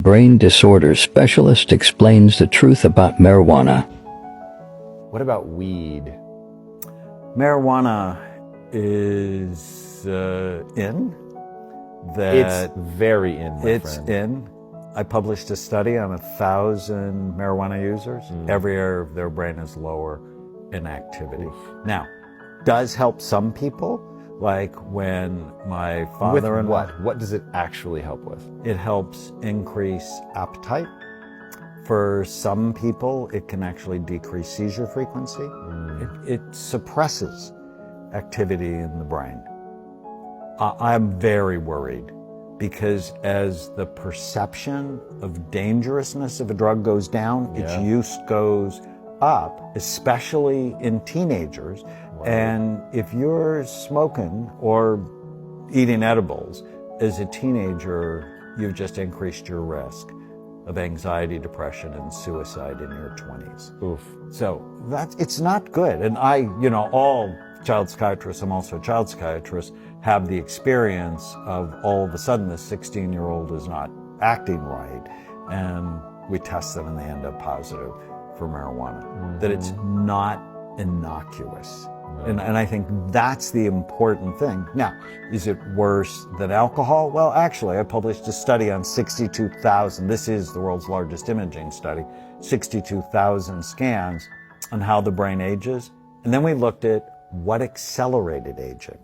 Brain disorders specialist explains the truth about marijuana. What about weed? Marijuana is in. It's very in, my It's friend. in. I published a study on 1,000 marijuana users. Every area of their brain is lower in activity. Now, does help some people, like when my With father-in-law. what? What does it actually help with? It helps increase appetite. For some people, it can actually decrease seizure frequency. It suppresses activity in the brain. I'm very worried because as the perception of dangerousness of a drug goes down, its use goes up, especially in teenagers. And if you're smoking or eating edibles as a teenager, you've just increased your risk of anxiety, depression, and suicide in your 20s. Oof. So it's not good. And all child psychiatrists, I'm also a child psychiatrist, have the experience of all of a sudden this 16-year-old is not acting right, and we test them and they end up positive for marijuana. That it's not innocuous. And I think that's the important thing. Now, is it worse than alcohol? Well, actually, I published a study on 62,000. This is the world's largest imaging study. 62,000 scans on how the brain ages. And then we looked at what accelerated aging.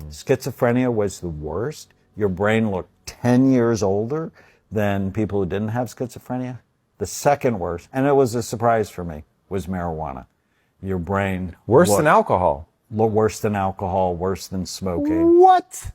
Schizophrenia was the worst. Your brain looked 10 years older than people who didn't have schizophrenia. The second worst, and it was a surprise for me, was marijuana. Your brain Worse than alcohol. worse than alcohol, worse than smoking. What?